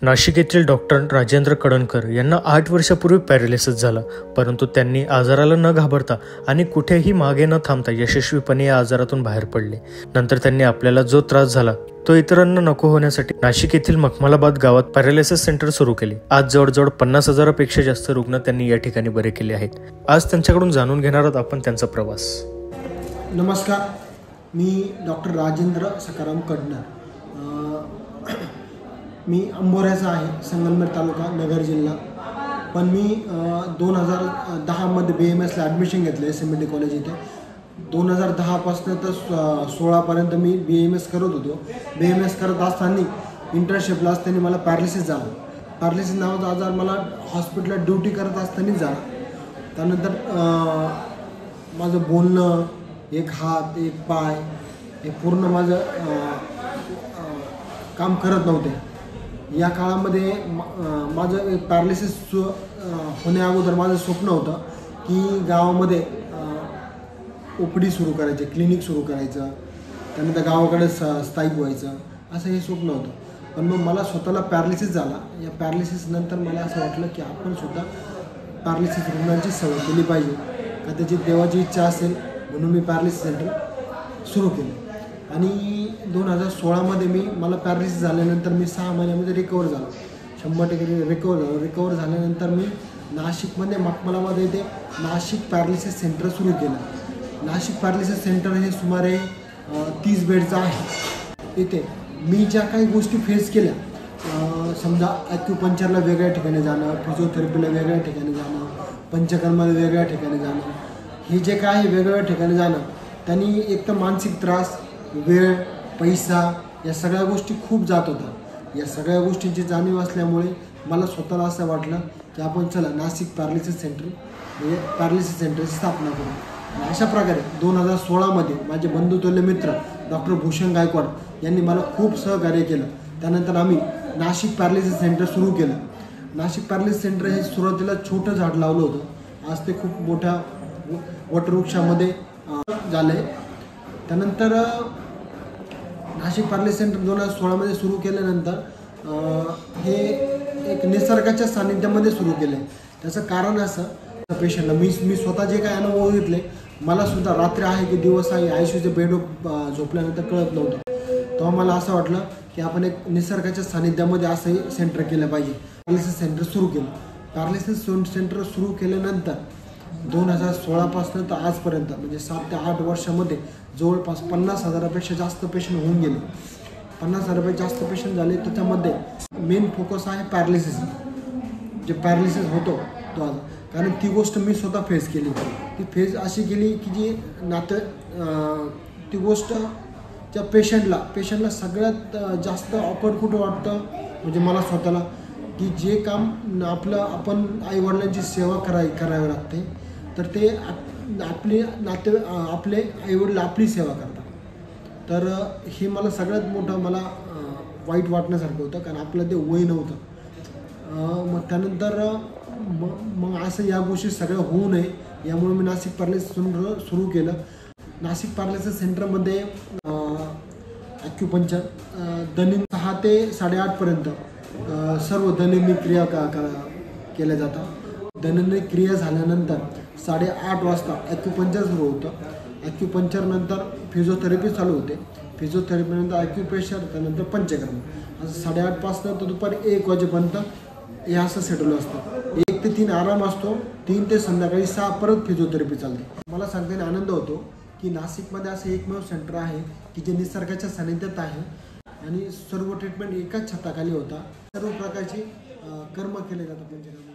नाशिक येथील डॉक्टर राजेंद्र कडणकर यांना 8 वर्षापूर्वी पॅरालिसिस झाला, परंतु त्यांनी आजाराला न घाबरता आणि कुठेही मागे न थांबता यशस्वीपणे या आजारातून बाहेर पडले। नंतर त्यांनी आपल्याला जो त्रास झाला तो इतरांना नको होण्यासाठी नाशिक येथील मखमलाबाद गावात पॅरालिसिस सेंटर सुरू केले। आज जवळजवळ 50,000पेक्षा जास्त रुग्ण त्यांनी या ठिकाणी बरे केले आहेत। आज त्यांच्याकडून जाणून घेणार आहोत आपण त्यांचा प्रवास। नमस्कार, मी डॉक्टर राजेंद्र सकाराम कडणकर। मी अंबोऱ्याचा आहे, संगमनेर तालुका, नगर जिल्हा। पण मी 2010 मध्ये BMSला ॲडमिशन घेतलं SMD कॉलेज इथे। 2010 पासून तर 16 पर्यंत मी BMS करत होतो। BMS करत असताना इंटर्नशिपला असताना मला पॅरालिसिस झाला। पॅरालिसिस नावाचा आजार मला हॉस्पिटलात ड्युटी करत असताना झाला। त्यानंतर माझं बोलणं, एक हात एक पाय हे पूर्ण माझं काम करत नव्हते। या काळामध्ये माझं पॅरालिसिस होण्याअगोदर माझं स्वप्न होतं की गावामध्ये OPD सुरू करायचे, क्लिनिक सुरू करायचं, त्यानंतर गावाकडे स्थायिक व्हायचं, असं हे स्वप्न होतं। पण मग मला स्वतःला पॅरालिसिस झाला। या पॅरालिसिस नंतर मला असं वाटलं की आपण सुद्धा पॅरालिसिस रुग्णांची सेवा केली पाहिजे, का त्याची देवाची इच्छा असेल, म्हणून मी पॅरालिसिस सेंटर सुरू केलं। आणि 2016 मध्ये मला पॅरालिसिस झाल्यानंतर मी 6 महिन्यामध्ये रिकवर झालो, 100% रिकवर झालो। रिकवर झाल्यानंतर मी नाशिकमध्ये मखमलाबाद येथे नाशिक पॅरालिसिस सेंटर सुरू केलं। नाशिक पॅरालिसिस सेंटर हे सुमारे 30 बेडचं आहे। इथे मी ज्या काही गोष्टी फेस केल्या, समजा ॲक्युपंक्चरला वेगळ्या ठिकाणी जाणं, फिजिओथेरपीला वेगळ्या ठिकाणी जाणं, पंचकर्माला वेगळ्या ठिकाणी जाणं, हे जे काय वेगवेगळ्या ठिकाणी जाणं, त्यांनी एक तर मानसिक त्रास, वेळ, पैसा या सगळ्या गोष्टी खूप जात होत्या। या सगळ्या गोष्टींची जाणीव असल्यामुळे मला स्वतःला असं वाटलं की आपण चला नाशिक पॅरालिसिस सेंटरची स्थापना करू। अशा प्रकारे 2016 मध्ये माझे बंधुतुल्य मित्र डॉक्टर भूषण गायकवाड यांनी मला खूप सहकार्य केलं। त्यानंतर आम्ही नाशिक पॅरालिसिस सेंटर सुरू केलं। नाशिक पॅरालिसिस सेंटर हे सुरुवातीला छोटं झाड लावलं होतं, आज ते खूप मोठ्या वटवृक्षामध्ये झालं आहे। त्यानंतर नाशिक पॅरालिसिस सेंटर 2016 मध्ये सुरू केल्यानंतर हे एक निसर्गाच्या सानिध्यामध्ये सुरू केलं आहे। त्याचं कारण असं, पेशंटला मी स्वतः जे काही अनुभव घेतले, मला सुद्धा रात्री आहे की दिवस आहे ICUच्या बेडवर झोपल्यानंतर कळत नव्हतं। तेव्हा मला असं वाटलं की आपण एक निसर्गाच्या सानिध्यामध्ये असंही सेंटर केलं पाहिजे। पॅरालिसिस सेंटर सुरू केलं। पॅरालिसिस सेंटर सुरू केल्यानंतर 2016 पासून तर आजपर्यंत म्हणजे 7 ते 8 वर्षामध्ये जवळपास 50,000पेक्षा जास्त पेशंट होऊन गेले। 50,000पेक्षा जास्त पेशंट झाले। त्याच्यामध्ये मेन फोकस आहे पॅरालिसिस, जे पॅरालिसिस होतो तो आज, कारण ती गोष्ट मी स्वतः फेस केली। ती फेस अशी केली की जी ती गोष्ट त्या पेशंटला सगळ्यात जास्त ऑकवर्ड कुठं वाटतं, म्हणजे मला स्वतःला, की जे काम आपण आईवडिलांची सेवा करावी लागते, तर ते आपले आईवडील आपली सेवा करतात। तर हे मला सगळ्यात मोठं वाईट वाटण्यासारखं होतं, कारण आपलं ते वय नव्हतं। मग त्यानंतर मग असं या गोष्टी सगळ्या होऊ नये यामुळे मी नाशिक पॅरालिसिस सेंटर सुरू केलं। नाशिक पॅरालिसिस सेंटरमध्ये ॲक्युपंक्चर दैनंदिन 6 ते 8:30 पर्यंत सर्व दैनंदिन क्रिया केल्या जातात। दैनंदिन क्रिया झाल्यानंतर 8:30 वाजता ॲक्युपंक्चर सुरू होतं। ॲक्युपंक्चरनंतर फिजिओथेरपी चालू होते। फिजिओथेरपीनंतर ॲक्युप्रेशर, त्यानंतर पंचकर्म, असं 8:30 पासून तर दुपारी 1 वाजेपर्यंत हे असं शेड्यूल असतं। 1 ते 3 आराम असतो, 3 ते संध्याकाळी 6 परत फिजिओथेरपी चालते। मला सांगताना आनंद होतो की नाशिकमध्ये असं एकमेव सेंटर आहे की जे निसर्गाच्या सानिध्यात आहे आणि सर्व ट्रीटमेंट एकाच छताखाली होता। सर्व प्रकारची कर्म केले जातात पंचकर्म।